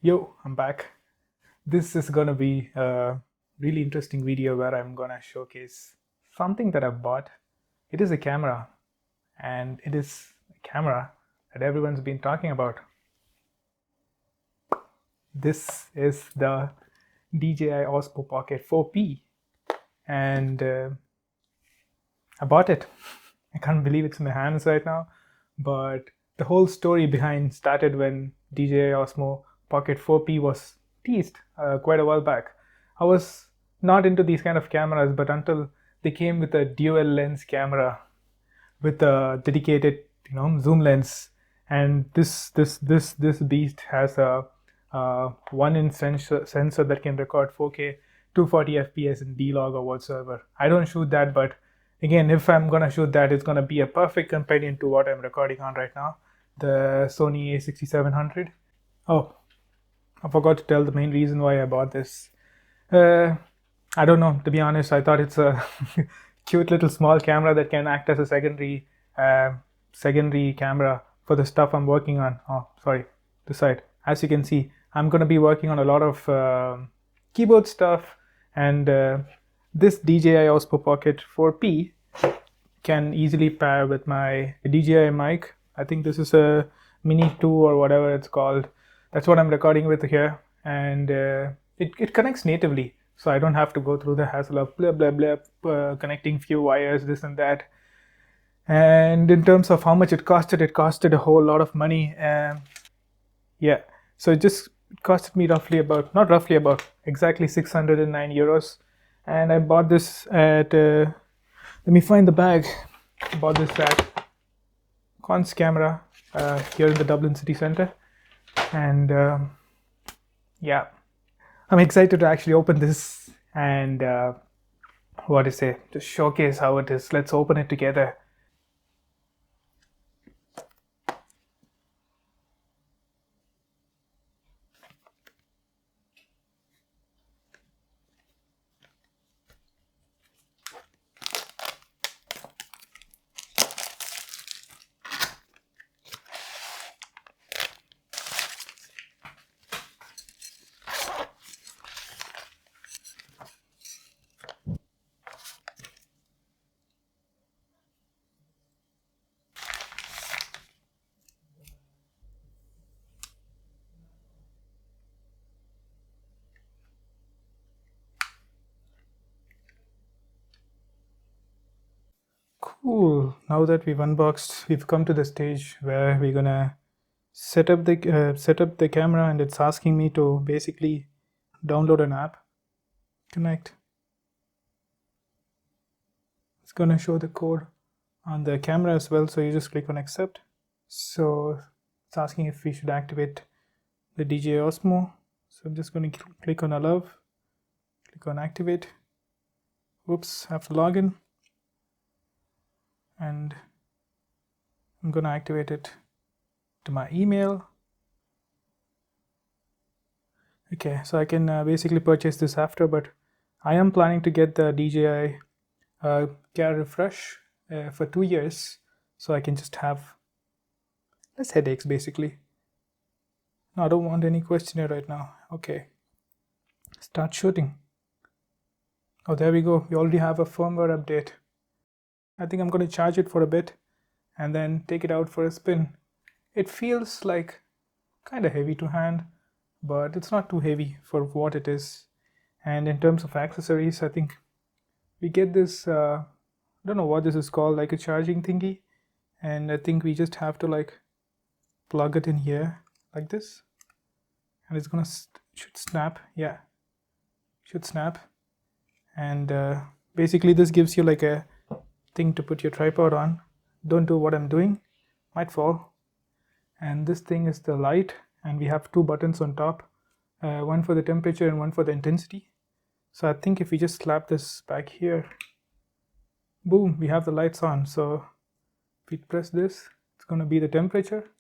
Yo, I'm back. This is gonna be a really interesting video where I'm gonna showcase something that I've bought. It is a camera, and it is a camera that everyone's been talking about. This is the DJI Osmo Pocket 4P, and I bought it. I can't believe it's in my hands right now, but the whole story behind started when DJI Osmo Pocket 4P was teased quite a while back. I was not into these kind of cameras, but until they came with a dual lens camera with a dedicated, zoom lens, and this beast has a 1-inch sensor that can record 4K 240 fps in D-Log or whatsoever. I don't shoot that, but again, if I'm gonna shoot that, it's gonna be a perfect companion to what I'm recording on right now, the Sony a6700. Oh, I forgot to tell the main reason why I bought this. I don't know, to be honest. I thought it's a cute little small camera that can act as a secondary camera for the stuff I'm working on. Oh, sorry, this side. As you can see, I'm going to be working on a lot of keyboard stuff, and this DJI Osmo Pocket 4P can easily pair with my DJI mic. I think this is a Mini 2 or whatever it's called. That's what I'm recording with here, and it connects natively, so I don't have to go through the hassle of blah blah blah, connecting few wires, this and that. And in terms of how much it costed a whole lot of money. Yeah, so it just costed me exactly 609 euros, and I bought this at let me find the bag. I bought this at Cons Camera here in the Dublin city center, and yeah, I'm excited to actually open this and just showcase how it is. Let's open it together. Cool. Now that we've unboxed, we've come to the stage where we're gonna set up the camera, and it's asking me to basically download an app, connect. It's gonna show the code on the camera as well, so you just click on accept. So it's asking if we should activate the DJI Osmo. So I'm just going to click on allow, click on activate. Whoops, I have to log in, and I'm going to activate it to my email. Okay, so I can basically purchase this after, but I am planning to get the DJI Care Refresh for 2 years, so I can just have less headaches basically. No, I don't want any questionnaire right now. Okay, start shooting. Oh, there we go. We already have a firmware update. I think I'm going to charge it for a bit and then take it out for a spin. It feels like kind of heavy to hand, but it's not too heavy for what it is. And in terms of accessories, I think we get this, I don't know what this is called, like a charging thingy. And I think we just have to like plug it in here like this. And it's gonna should snap. Yeah, should snap. And basically this gives you like a thing to put your tripod on. Don't do what I'm doing, might fall. And this thing is the light, and we have 2 buttons on top, one for the temperature and one for the intensity. So I think if we just slap this back here, boom, we have the lights on. So if we press this, it's going to be the temperature,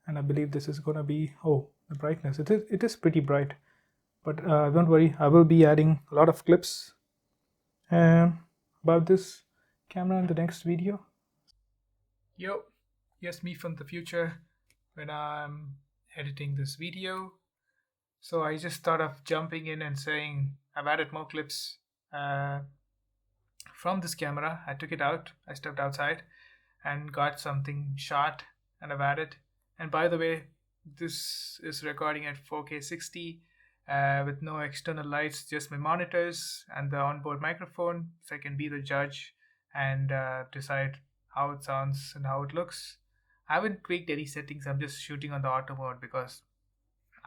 and I believe this is going to be the brightness. It is pretty bright, but don't worry, I will be adding a lot of clips about this camera in the next video. Yo, yes, me from the future when I'm editing this video. So I just thought of jumping in and saying I've added more clips from this camera. I took it out, I stepped outside and got something shot and I've added. And by the way, this is recording at 4K 60 with no external lights, just my monitors and the onboard microphone, so I can be the judge and decide how it sounds and how it looks. I haven't tweaked any settings, I'm just shooting on the auto mode because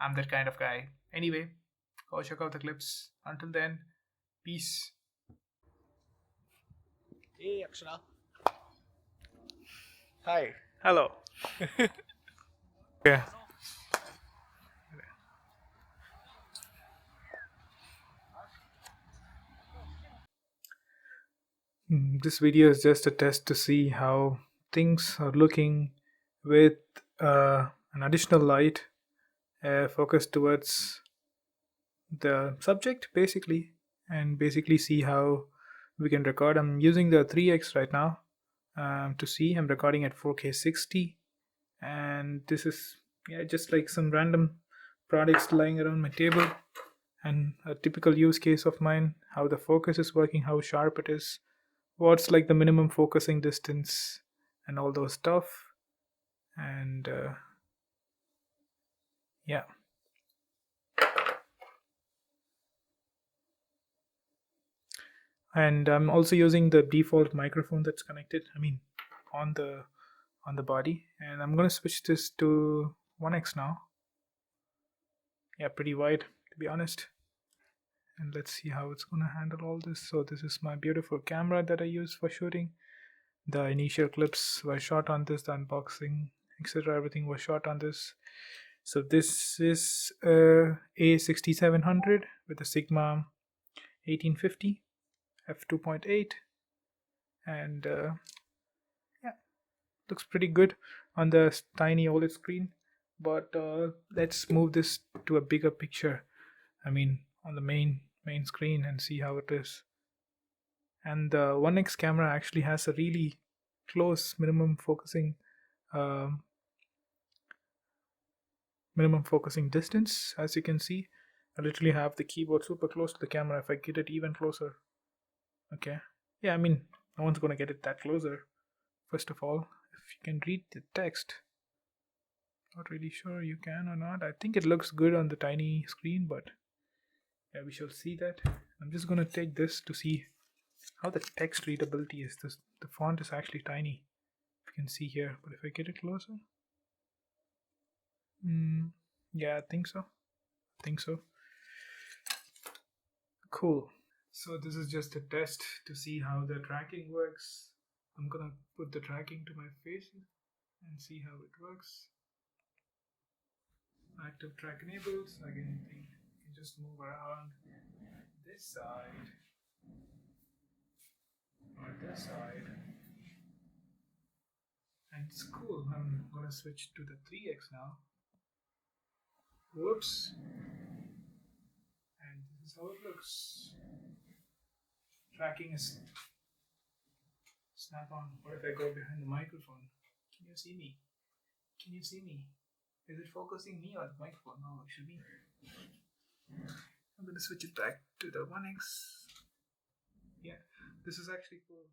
I'm that kind of guy. Anyway, go check out the clips. Until then, peace. Hey Akshara. Hi. Hello. Yeah. This video is just a test to see how things are looking with an additional light focused towards the subject basically, and basically see how we can record. I'm using the 3x right now to see. I'm recording at 4K 60, and this is just like some random products lying around my table and a typical use case of mine, how the focus is working, how sharp it is, what's like the minimum focusing distance and all those stuff. And yeah, and I'm also using the default microphone that's connected, I mean on the body, and I'm gonna switch this to 1x now. Yeah, pretty wide to be honest, and let's see how it's gonna handle all this. So this is my beautiful camera that I use for shooting. The initial clips were shot on this, the unboxing, etc., everything was shot on this. So this is A6700 with a Sigma 1850 f2.8, and yeah, looks pretty good on the tiny OLED screen. But let's move this to a bigger picture. I mean, on the main screen and see how it is. And the 1x camera actually has a really close um, minimum focusing distance. As you can see, I literally have the keyboard super close to the camera. If I get it even closer, okay, yeah, I mean, no one's gonna get it that closer. First of all, if you can read the text, not really sure you can or not. I think it looks good on the tiny screen, but yeah, we shall see that. I'm just gonna take this to see how the text readability is. The font is actually tiny, if you can see here, but if I get it closer, yeah, I think so. Cool. So this is just a test to see how the tracking works. I'm gonna put the tracking to my face and see how it works. Active track enabled, so I can just move around this side or this side, and it's cool. I'm gonna switch to the 3x now. Whoops. And this is how it looks. Tracking is snap on. What if I go behind the microphone? Can you see me? Can you see me? Is it focusing me or the microphone? No, it should be. I'm gonna switch it back to the 1x. Yeah, this is actually cool.